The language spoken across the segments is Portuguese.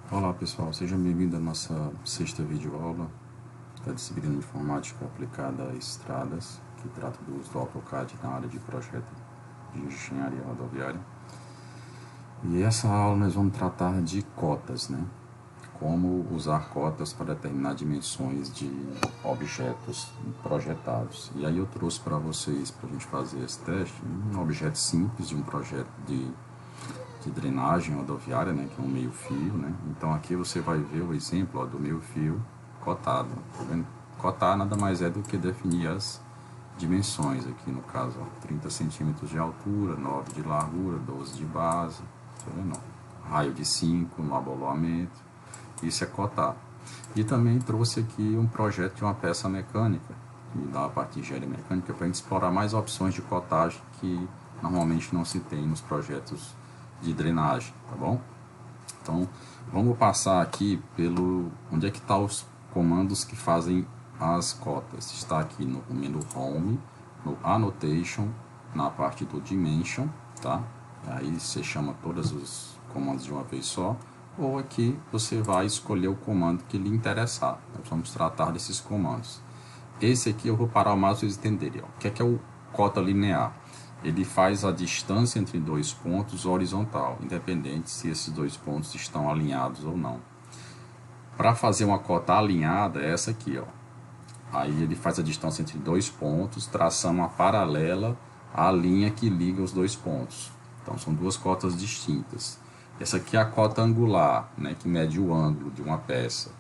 Olá pessoal, sejam bem-vindos à nossa sexta videoaula da disciplina de Informática aplicada a estradas, que trata do uso do AutoCAD na área de projeto de engenharia rodoviária. E essa aula nós vamos tratar de cotas, né? Como usar cotas para determinar dimensões de objetos projetados. E aí eu trouxe para vocês, para a gente fazer esse teste, um objeto simples de um projeto de drenagem rodoviária, né, que é um meio-fio, né? Então aqui você vai ver o exemplo, ó, do meio-fio cotado. Tá vendo? Cotar nada mais é do que definir as dimensões aqui, no caso, ó, 30 centímetros de altura, 9 de largura, 12 de base, tá vendo? Raio de 5 no abolamento, isso é cotar. E também trouxe aqui um projeto de uma peça mecânica, da parte de engenharia mecânica, para a gente explorar mais opções de cotagem que normalmente não se tem nos projetos de drenagem, tá bom? Então, vamos passar aqui pelo onde é que estão os comandos que fazem as cotas. Está aqui no menu Home, no Annotation, na parte do Dimension, tá? Aí você chama todos os comandos de uma vez só, ou aqui você vai escolher o comando que lhe interessar. Nós vamos tratar desses comandos. Esse aqui eu vou parar o máximo para vocês entenderem. Ó. O que é o cota linear? Ele faz a distância entre dois pontos horizontal, independente se esses dois pontos estão alinhados ou não. Para fazer uma cota alinhada, é essa aqui, ó. Aí ele faz a distância entre dois pontos, traçando uma paralela à linha que liga os dois pontos. Então são duas cotas distintas. Essa aqui é a cota angular, né, que mede o ângulo de uma peça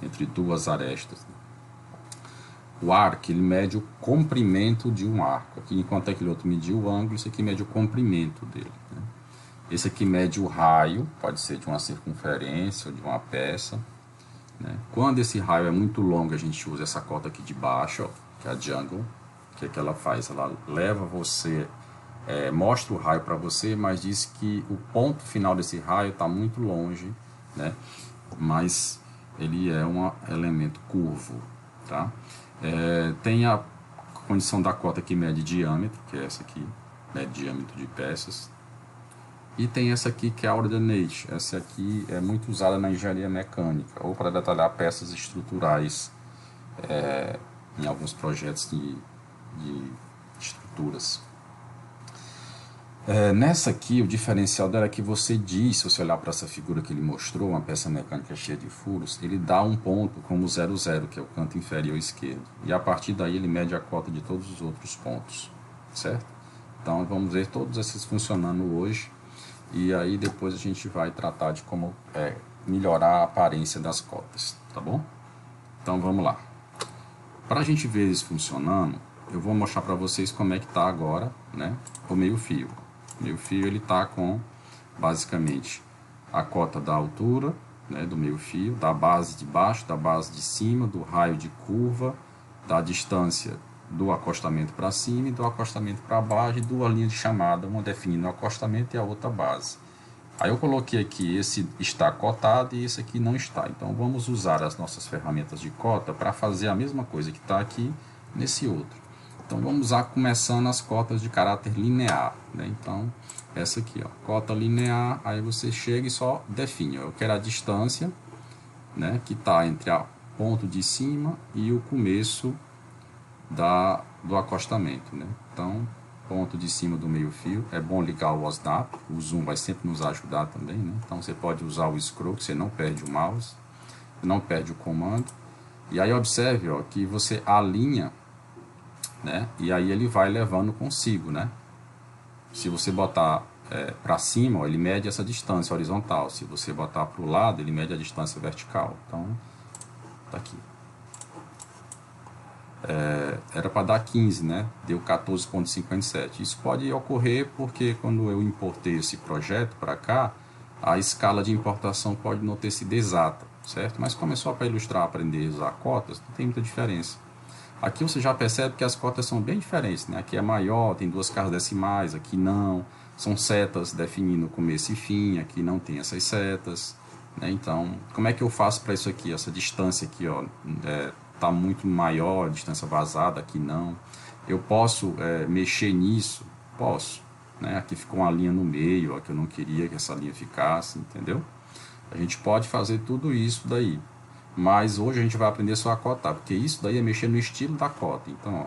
entre duas arestas. O arco, ele mede o comprimento de um arco. Aqui, enquanto aquele outro mediu o ângulo, esse aqui mede o comprimento dele. Né? Esse aqui mede o raio, pode ser de uma circunferência ou de uma peça. Né? Quando esse raio é muito longo, a gente usa essa cota aqui de baixo, ó, que é a jungle. O que é que ela faz? Ela leva você, mostra o raio para você, mas diz que o ponto final desse raio está muito longe, né? Mas ele é um elemento curvo, tá? Tem a condição da cota que mede diâmetro, que é essa aqui, mede diâmetro de peças. E tem essa aqui que é a ordinate. Essa aqui é muito usada na engenharia mecânica, ou para detalhar peças estruturais em alguns projetos de estruturas. Nessa aqui, o diferencial dela é que você diz, se você olhar para essa figura que ele mostrou, uma peça mecânica cheia de furos, ele dá um ponto como 00, que é o canto inferior esquerdo. E a partir daí ele mede a cota de todos os outros pontos, certo? Então vamos ver todos esses funcionando hoje. E aí depois a gente vai tratar de como melhorar a aparência das cotas, tá bom? Então vamos lá. Para a gente ver eles funcionando, eu vou mostrar para vocês como é que está agora, né, o meio-fio. O meio-fio ele está com, basicamente, a cota da altura, né, do meio-fio, da base de baixo, da base de cima, do raio de curva, da distância do acostamento para cima e do acostamento para baixo, e duas linhas de chamada, uma definindo o acostamento e a outra base. Aí eu coloquei aqui, esse está cotado e esse aqui não está. Então vamos usar as nossas ferramentas de cota para fazer a mesma coisa que está aqui nesse outro. Então vamos usar começando as cotas de caráter linear, né? Então essa aqui, ó, cota linear, aí você chega e só define, ó, eu quero a distância, né, que está entre o ponto de cima e o começo do acostamento, né? Então ponto de cima do meio fio, é bom ligar o OSNAP, o zoom vai sempre nos ajudar também, né? Então você pode usar o scroll, que você não perde o mouse, não perde o comando. E aí observe, ó, que você alinha, né? E aí ele vai levando consigo, né? Se você botar para cima, ó, ele mede essa distância horizontal. Se você botar para o lado, ele mede a distância vertical. Então, tá aqui. Era para dar 15, né? Deu 14,57. Isso pode ocorrer porque quando eu importei esse projeto para cá, a escala de importação pode não ter sido exata, certo? Mas como é só para ilustrar, aprender a usar cotas, não tem muita diferença. Aqui você já percebe que as cotas são bem diferentes, né? Aqui é maior, tem duas casas decimais, aqui não. São setas definindo começo e fim, aqui não tem essas setas, né? Então, como é que eu faço para isso aqui? Essa distância aqui, ó, está muito maior, a distância vazada, aqui não. Eu posso mexer nisso? Posso. Né? Aqui ficou uma linha no meio, ó, que eu não queria que essa linha ficasse, entendeu? A gente pode fazer tudo isso daí, mas hoje a gente vai aprender só a cotar, porque isso daí é mexer no estilo da cota. Então, ó,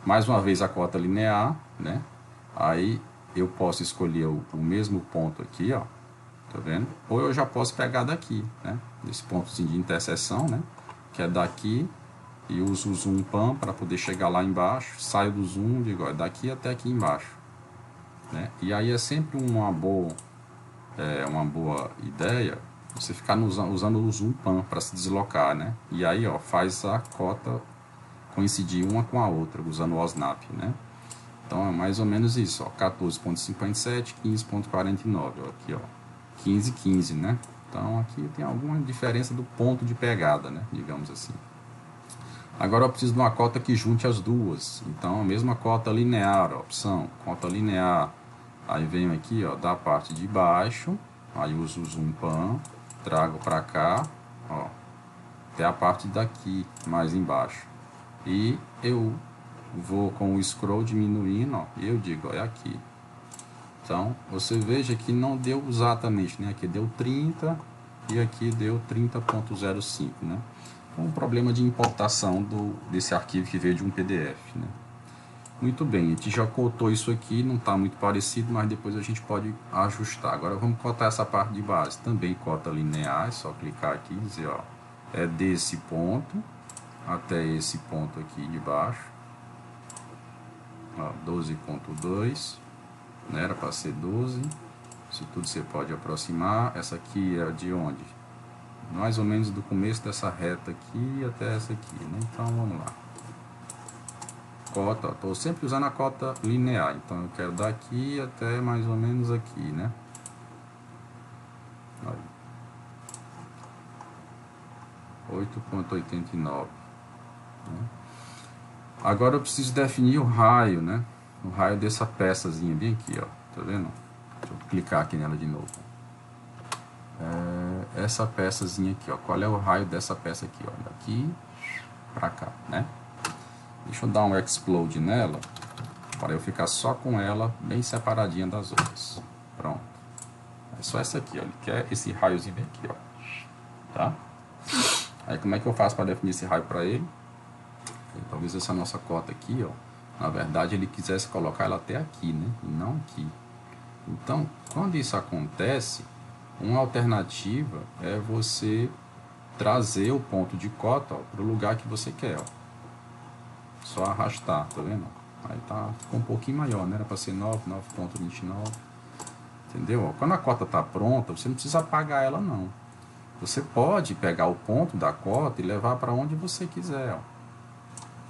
mais uma vez a cota linear, né? Aí eu posso escolher o mesmo ponto aqui, ó, tá vendo? Ou eu já posso pegar daqui, né? Esse pontozinho de interseção, né? Que é daqui, e uso o zoom pan para poder chegar lá embaixo, saio do zoom, digo, ó, daqui até aqui embaixo, né? E aí é sempre uma boa ideia você ficar usando o zoom pan para se deslocar, né? E aí, ó, faz a cota coincidir uma com a outra, usando o OSNAP, né? Então é mais ou menos isso, ó, 14.57, 15.49, ó, aqui, ó, 15, né? Então aqui tem alguma diferença do ponto de pegada, né? Digamos assim. Agora eu preciso de uma cota que junte as duas. Então a mesma cota linear, ó, opção, cota linear. Aí venho aqui, ó, da parte de baixo, aí uso o zoom pan, trago para cá, ó, até a parte daqui, mais embaixo. E eu vou com o scroll diminuindo, ó, e eu digo, ó, é aqui. Então, você veja que não deu exatamente, né? Aqui deu 30 e aqui deu 30.05, né? Um problema de importação desse arquivo que veio de um PDF, né? Muito bem, a gente já cotou isso aqui, não está muito parecido, mas depois a gente pode ajustar. Agora vamos cotar essa parte de base. Também cota linear, é só clicar aqui e dizer, ó, é desse ponto até esse ponto aqui de baixo, 12.2, né, era para ser 12, isso tudo você pode aproximar. Essa aqui é de onde? Mais ou menos do começo dessa reta aqui até essa aqui, né? Então vamos lá. Cota, estou sempre usando a cota linear, então eu quero daqui até mais ou menos aqui, né? Olha. 8.89, né? Agora eu preciso definir o raio, né? O raio dessa peçazinha bem aqui, ó. Tá vendo? Deixa eu clicar aqui nela de novo. Essa peçazinha aqui, ó. Qual é o raio dessa peça aqui, ó? Daqui pra cá, né? Deixa eu dar um explode nela, para eu ficar só com ela bem separadinha das outras. Pronto. É só essa aqui, ó. Ele quer esse raiozinho bem aqui, ó. Tá? Aí como é que eu faço para definir esse raio para ele? Talvez essa nossa cota aqui, ó, na verdade ele quisesse colocar ela até aqui, né? E não aqui. Então, quando isso acontece, uma alternativa é você trazer o ponto de cota para o lugar que você quer, ó. Só arrastar, tá vendo? Aí tá, ficou um pouquinho maior, né? Era para ser 9.29. Entendeu? Quando a cota tá pronta, você não precisa apagar ela, não. Você pode pegar o ponto da cota e levar para onde você quiser, ó.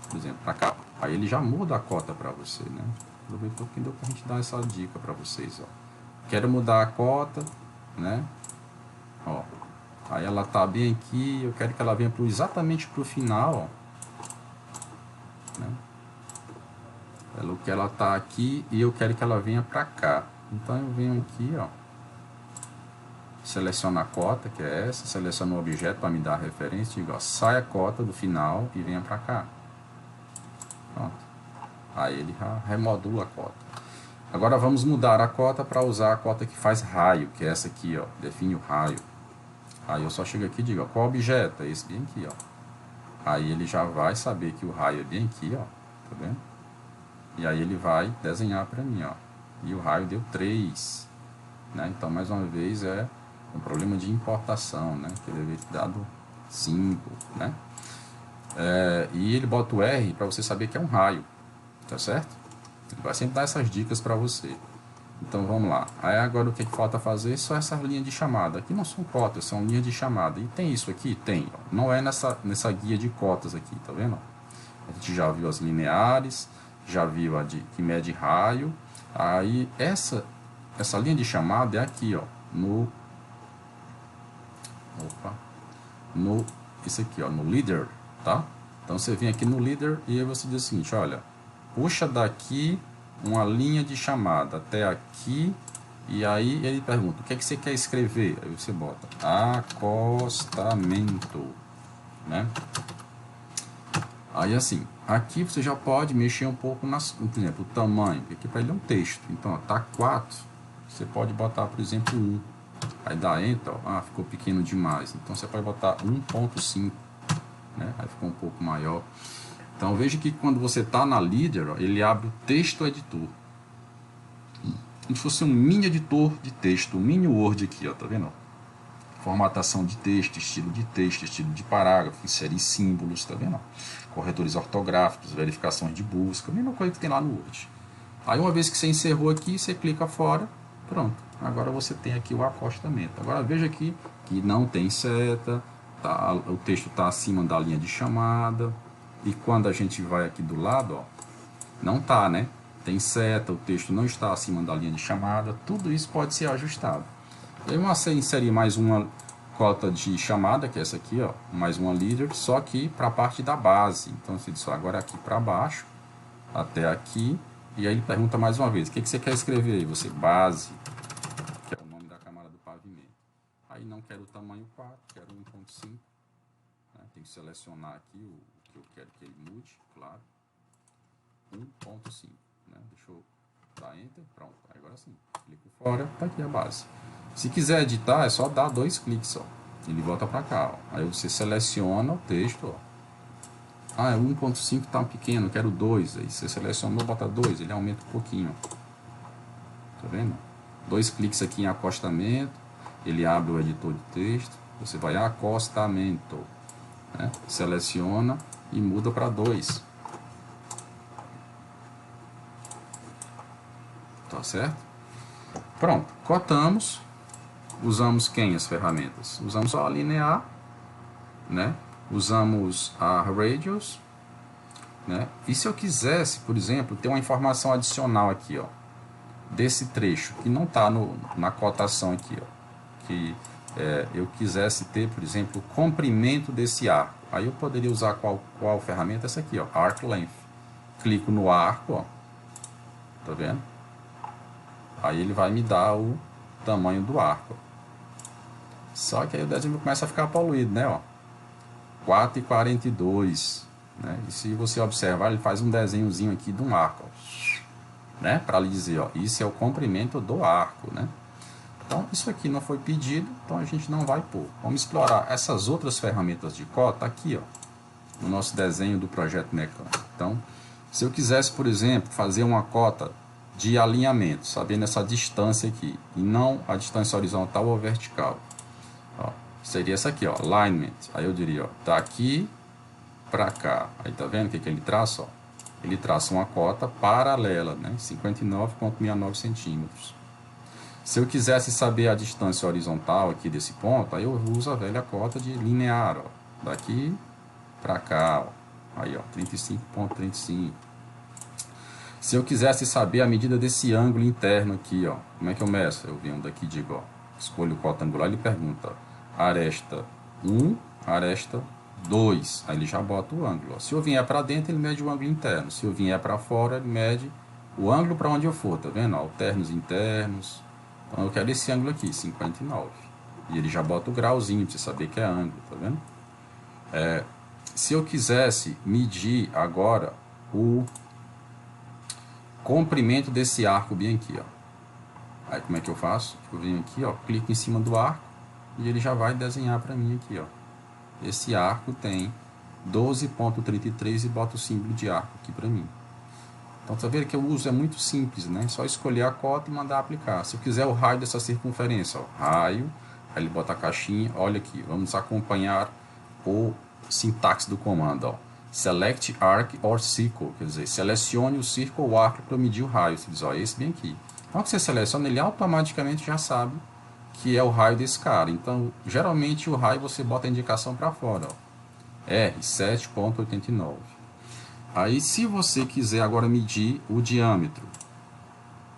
Por exemplo, para cá. Aí ele já muda a cota para você, né? Aproveitou que deu para a gente dar essa dica para vocês, ó. Quero mudar a cota, né? Ó. Aí ela tá bem aqui, eu quero que ela venha exatamente pro final, ó. Né? Ela tá aqui e eu quero que ela venha para cá. Então eu venho aqui, ó. Seleciono a cota, que é essa, seleciono o objeto para me dar a referência, digo, ó, sai a cota do final e venha para cá. Pronto. Aí ele já remodula a cota. Agora vamos mudar a cota para usar a cota que faz raio, que é essa aqui, ó, define o raio. Aí eu só chego aqui e digo, ó, qual objeto? É esse bem aqui, ó. Aí ele já vai saber que o raio é bem aqui, ó, tá vendo? E aí ele vai desenhar para mim, ó. E o raio deu 3, né? Então, mais uma vez, é um problema de importação, né? Que deveria ter dado 5, né? E ele bota o R para você saber que é um raio, tá certo? Ele vai sempre dar essas dicas para você. Então vamos lá. Aí agora o que falta fazer? Só essas linhas de chamada. Aqui não são cotas, são linhas de chamada. E tem isso aqui? Tem. Ó. Não é nessa guia de cotas aqui, tá vendo? A gente já viu as lineares, já viu a de que mede raio. Aí essa linha de chamada é aqui, ó, isso aqui, ó, no leader, tá? Então você vem aqui no leader e aí você diz o seguinte, olha, puxa daqui uma linha de chamada até aqui, e aí ele pergunta, o que é que você quer escrever? Aí você bota acostamento, né? Aí assim, aqui você já pode mexer um pouco, por exemplo, o tamanho, aqui para ele é um texto, então ó, tá 4, você pode botar, por exemplo, 1, Aí dá Enter, ó, ficou pequeno demais. Então você pode botar 1.5, né? Aí ficou um pouco maior. Então veja que quando você está na Leader, ó, ele abre o texto editor. Como se fosse um mini editor de texto, um mini Word aqui, ó, tá vendo? Formatação de texto, estilo de parágrafo, inserir símbolos, tá vendo? Corretores ortográficos, verificações de busca, a mesma coisa que tem lá no Word. Aí uma vez que você encerrou aqui, você clica fora, pronto. Agora você tem aqui o acostamento. Agora veja aqui que não tem seta, tá, o texto está acima da linha de chamada. E quando a gente vai aqui do lado, ó, não tá, né? Tem seta, o texto não está acima da linha de chamada. Tudo isso pode ser ajustado. Aí você inserir mais uma cota de chamada, que é essa aqui, ó, mais uma leader, só que para a parte da base. Então você diz, ó, agora aqui para baixo, até aqui, e aí ele pergunta mais uma vez, o que você quer escrever aí? Você, base, que é o nome da camada do pavimento. Aí não quero o tamanho 4, quero 1.5, né? Tem que selecionar aqui o que eu quero que ele mude, claro. 1.5, né? Deixa eu dar Enter, pronto, agora sim, clico fora, tá aqui a base. Se quiser editar, é só dar 2 cliques só. Ele volta para cá, ó. Aí você seleciona o texto, ó. Ah, é 1.5 tá pequeno, quero 2. Aí você selecionou, bota 2, ele aumenta um pouquinho. Tá vendo? 2 cliques aqui em acostamento, ele abre o editor de texto, você vai a acostamento, né? Seleciona e muda para 2. Tá certo? Pronto, cotamos. Usamos quem as ferramentas? Usamos a linear, né? Usamos a radius, né? E se eu quisesse, por exemplo, ter uma informação adicional aqui, ó, desse trecho que não está na cotação aqui, ó, que eu quisesse ter, por exemplo, o comprimento desse arco, aí eu poderia usar qual ferramenta? Essa aqui, ó, arc length. Clico no arco, ó, tá vendo? Aí ele vai me dar o tamanho do arco. Só que aí o desenho começa a ficar poluído, né? Ó, 4,42, né? E se você observar, ele faz um desenhozinho aqui de um arco, ó, né? Para lhe dizer, ó, isso é o comprimento do arco, né? Então, isso aqui não foi pedido, então a gente não vai pôr. Vamos explorar essas outras ferramentas de cota aqui, ó, no nosso desenho do projeto mecânico. Então, se eu quisesse, por exemplo, fazer uma cota de alinhamento, sabendo essa distância aqui, e não a distância horizontal ou vertical, ó, seria essa aqui, ó, alignment. Aí eu diria, ó, daqui para cá. Aí tá vendo o que ele traça? Ó? Ele traça uma cota paralela, né, 59,69 centímetros. Se eu quisesse saber a distância horizontal aqui desse ponto, aí eu uso a velha cota de linear, ó, daqui para cá, ó. Aí, ó, 35,35. Se eu quisesse saber a medida desse ângulo interno aqui, ó, como é que eu meço? Eu venho daqui e digo, ó, escolho o cota angular, ele pergunta, aresta 1, aresta 2. Aí ele já bota o ângulo. Ó. Se eu vier para dentro, ele mede o ângulo interno. Se eu vier para fora, ele mede o ângulo para onde eu for, tá vendo? Ó, alternos internos. Então eu quero esse ângulo aqui, 59. E ele já bota o grauzinho para você saber que é ângulo, tá vendo? Se eu quisesse medir agora o comprimento desse arco bem aqui, ó. Aí como é que eu faço? Eu venho aqui, ó, clico em cima do arco e ele já vai desenhar para mim aqui, ó. Esse arco tem 12,33 e boto o símbolo de arco aqui para mim. Então tá vendo que o uso é muito simples, né? Só escolher a cota e mandar aplicar. Se eu quiser o raio dessa circunferência, ó, raio, aí ele bota a caixinha, olha aqui, vamos acompanhar o sintaxe do comando, ó. Select arc or circle, quer dizer, selecione o círculo ou arco para medir o raio. Você diz, ó, esse bem aqui. Então que você seleciona, ele automaticamente já sabe que é o raio desse cara. Então, geralmente o raio você bota a indicação para fora, ó. R 7,89. Aí, se você quiser agora medir o diâmetro,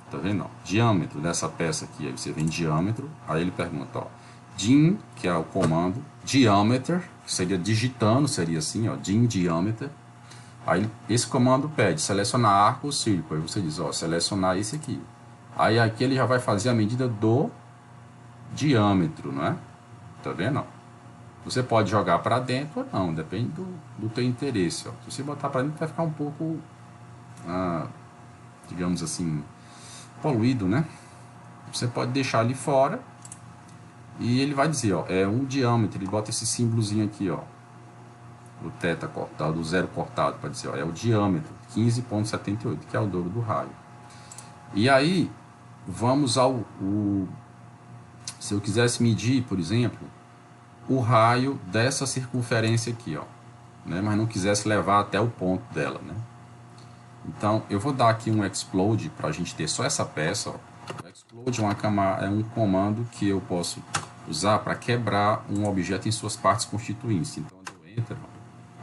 tá vendo? Ó, diâmetro dessa peça aqui, aí você vem diâmetro, aí ele pergunta, ó, dim, que é o comando, diameter, que seria digitando, seria assim, ó, dim diameter. Aí esse comando pede selecionar arco ou círculo, aí você diz, ó, selecionar esse aqui. Aí aqui ele já vai fazer a medida do diâmetro, não é? Tá vendo? Ó? Você pode jogar para dentro ou não, depende do teu interesse. Ó. Se você botar para dentro vai ficar um pouco, digamos assim, poluído, né? Você pode deixar ali fora E ele vai dizer, ó, é um diâmetro, ele bota esse símbolozinho aqui, ó, o θ cortado, o zero cortado, para dizer, ó, é o diâmetro, 15,78, que é o dobro do raio. E aí, vamos se eu quisesse medir, por exemplo, o raio dessa circunferência aqui, ó, né, mas não quisesse levar até o ponto dela, né. Então, eu vou dar aqui um explode para a gente ter só essa peça, ó. O explode é um comando que eu posso usar para quebrar um objeto em suas partes constituintes. Então, eu entro,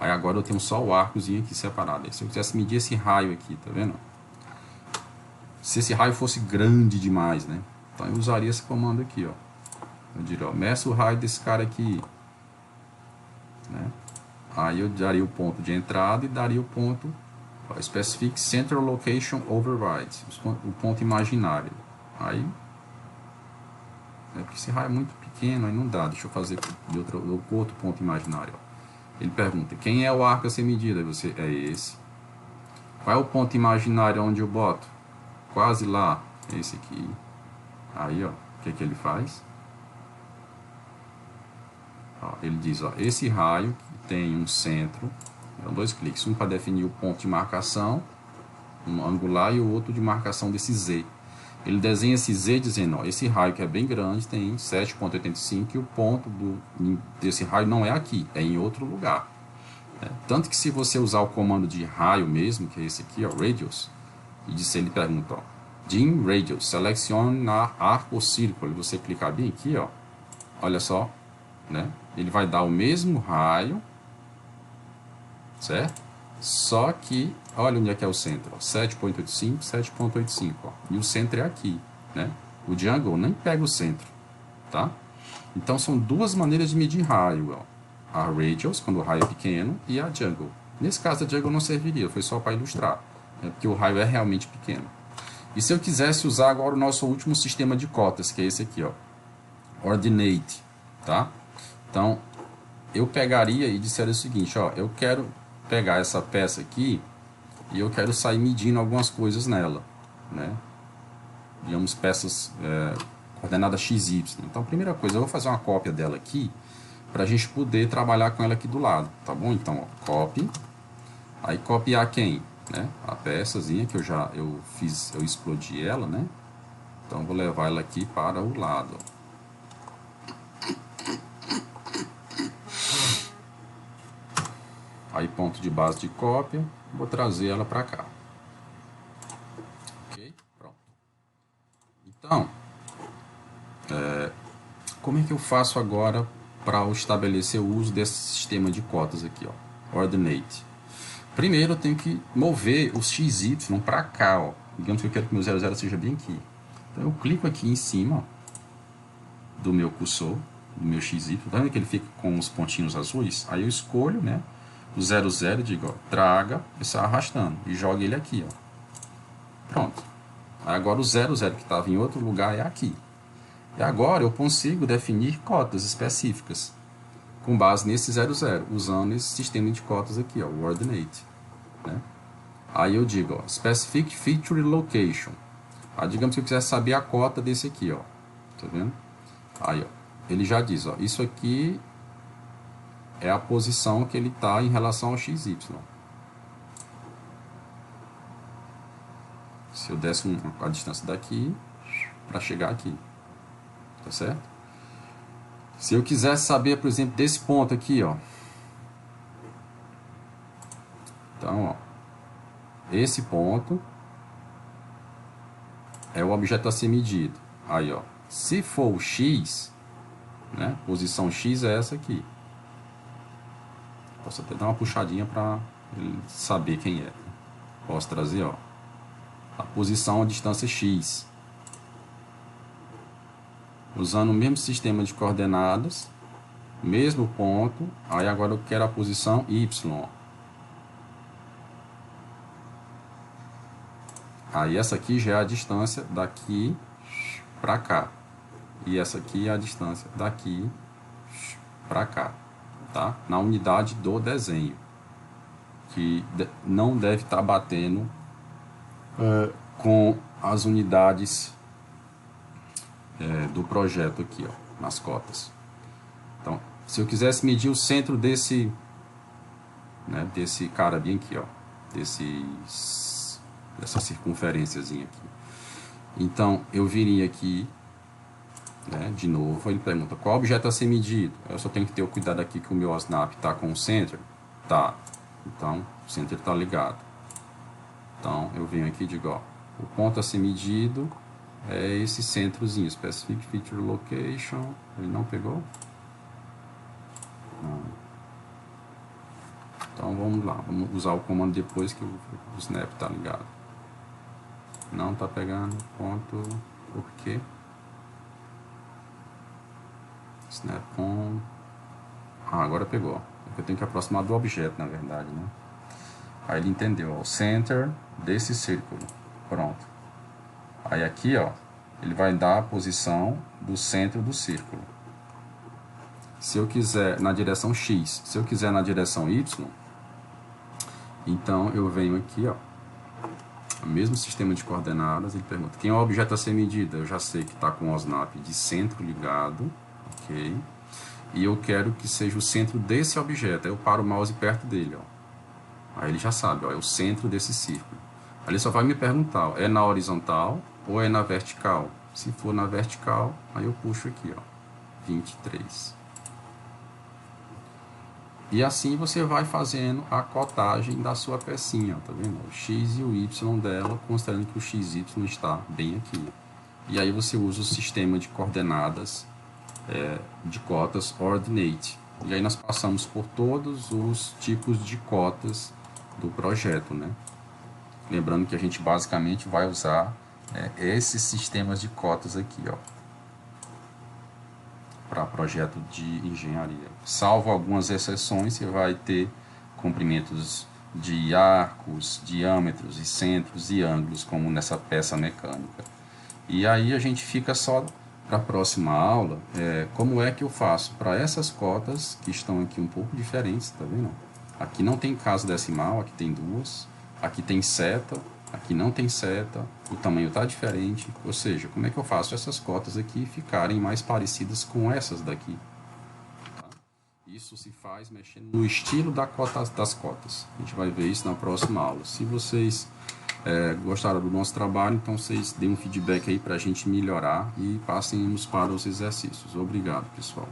aí agora eu tenho só o arcozinho aqui separado. Aí, se eu quisesse medir esse raio aqui, tá vendo? Se esse raio fosse grande demais, né? Então eu usaria esse comando aqui, ó. Eu diria, ó, meça o raio desse cara aqui, né? Aí eu daria o ponto de entrada e daria o ponto, ó, specific center location override, o ponto imaginário. Aí, porque esse raio é muito pequeno, aí não dá. Deixa eu fazer de outro ponto imaginário, ó. Ele pergunta, quem é o arco a ser medido? Aí você, é esse. Qual é o ponto imaginário onde eu boto? Quase lá, esse aqui. Aí, ó, o que ele faz? Ó, ele diz, ó, esse raio que tem um centro, são dois cliques, um para definir o ponto de marcação, um angular, e o outro de marcação desse Z. Ele desenha esse Z dizendo, ó, esse raio que é bem grande tem 7,85 e o ponto desse raio não é aqui, é em outro lugar. Tanto que se você usar o comando de raio mesmo, que é esse aqui, ó, radius, e ele pergunta, ó, dim radius, selecione arco ou círculo, você clicar bem aqui, ó, olha só, né? Ele vai dar o mesmo raio, certo? Só que, olha onde é que é o centro, 7,85, 7,85, ó, e o centro é aqui, né? O Django nem pega o centro, tá? Então são duas maneiras de medir raio, ó. A radius, quando o raio é pequeno, e a Django. Nesse caso a Django não serviria, foi só para ilustrar, né? Porque o raio é realmente pequeno. E se eu quisesse usar agora o nosso último sistema de cotas, que é esse aqui, ó, Ordinate, tá? Então, eu pegaria e disseria o seguinte, ó, eu quero pegar essa peça aqui e eu quero sair medindo algumas coisas nela, né? Digamos, peças coordenadas XY. Então, a primeira coisa, eu vou fazer uma cópia dela aqui para a gente poder trabalhar com ela aqui do lado, tá bom? Então, ó, copy, aí copiar quem? Né? A peçazinha que eu explodi ela, né? Então, vou levar ela aqui para o lado, ó. Aí ponto de base de cópia, vou trazer ela para cá. Ok? Pronto. Então, como é que eu faço agora para estabelecer o uso desse sistema de cotas aqui, ó? Ordinate. Primeiro eu tenho que mover os XY para cá, ó. Digamos que eu quero que meu 00 seja bem aqui. Então eu clico aqui em cima, ó, do meu cursor, do meu XY. Tá vendo que ele fica com os pontinhos azuis? Aí eu escolho, né, o 00 e digo, ó, traga, e sai arrastando, e joga ele aqui, ó. Pronto. Agora o 00 que estava em outro lugar é aqui. E agora eu consigo definir cotas específicas com base nesse 00, usando esse sistema de cotas aqui, ó, o Ordinate, né? Aí eu digo, ó, Specific Feature Location. Aí digamos que eu quiser saber a cota desse aqui, ó. Tá vendo? Aí, ó, ele já diz, ó, isso aqui é a posição que ele está em relação ao XY. Se eu desse a distância daqui para chegar aqui, tá certo? Se eu quisesse saber, por exemplo, desse ponto aqui, ó. Então, ó, esse ponto é o objeto a ser medido. Aí, ó, se for o X, né, posição X é essa aqui. Posso até dar uma puxadinha para ele saber quem é. Posso trazer, ó, a posição, a distância X. Usando o mesmo sistema de coordenadas, mesmo ponto, aí agora eu quero a posição Y. Aí essa aqui já é a distância daqui para cá. E essa aqui é a distância daqui para cá, tá? Na unidade do desenho, que não deve estar batendo com as unidades do projeto aqui, ó. nas cotas. Então, se eu quisesse medir o centro desse, né, desse cara bem aqui, ó, dessa circunferênciazinha aqui. Então, eu viria aqui, né, de novo, ele pergunta qual objeto a ser medido. Eu só tenho que ter o cuidado aqui que o meu OSNAP está com o center. Tá. Então, o center está ligado. Então, eu venho aqui e digo, ó, o ponto a ser medido é esse centrozinho, Specific Feature Location. Ele não pegou? Não. Então, vamos lá. Vamos usar o comando depois que o snap está ligado. Não está pegando ponto. Por quê? Snap on. Ah, agora pegou. Eu tenho que aproximar do objeto, na verdade, né? Aí ele entendeu, ó, o center desse círculo. Pronto. Aí aqui, ó, ele vai dar a posição do centro do círculo. Se eu quiser na direção X, se eu quiser na direção Y, então eu venho aqui, ó, o mesmo sistema de coordenadas, ele pergunta, quem é o objeto a ser medido? Eu já sei que está com o OSNAP de centro ligado, ok? E eu quero que seja o centro desse objeto, aí eu paro o mouse perto dele, ó. Aí ele já sabe, ó, é o centro desse círculo. Aí ele só vai me perguntar, ó, é na horizontal ou é na vertical? Se for na vertical, aí eu puxo aqui, ó, 23. E assim você vai fazendo a cotagem da sua pecinha, ó, tá vendo? O X e o Y dela, considerando que o XY está bem aqui. E aí você usa o sistema de coordenadas de cotas Ordinate. E aí nós passamos por todos os tipos de cotas do projeto, né? Lembrando que a gente basicamente vai usar esses sistemas de cotas aqui, ó, para projeto de engenharia. Salvo algumas exceções, você vai ter comprimentos de arcos, diâmetros e centros e ângulos, como nessa peça mecânica. E aí a gente fica só para a próxima aula, como é que eu faço para essas cotas, que estão aqui um pouco diferentes, tá vendo? Aqui não tem casa decimal, aqui tem duas, aqui tem seta, aqui não tem seta, o tamanho está diferente, ou seja, como é que eu faço essas cotas aqui ficarem mais parecidas com essas daqui? Tá? Isso se faz mexendo no estilo das cotas. A gente vai ver isso na próxima aula. Se vocês gostaram do nosso trabalho, então vocês deem um feedback aí para a gente melhorar e passem-nos para os exercícios. Obrigado, pessoal.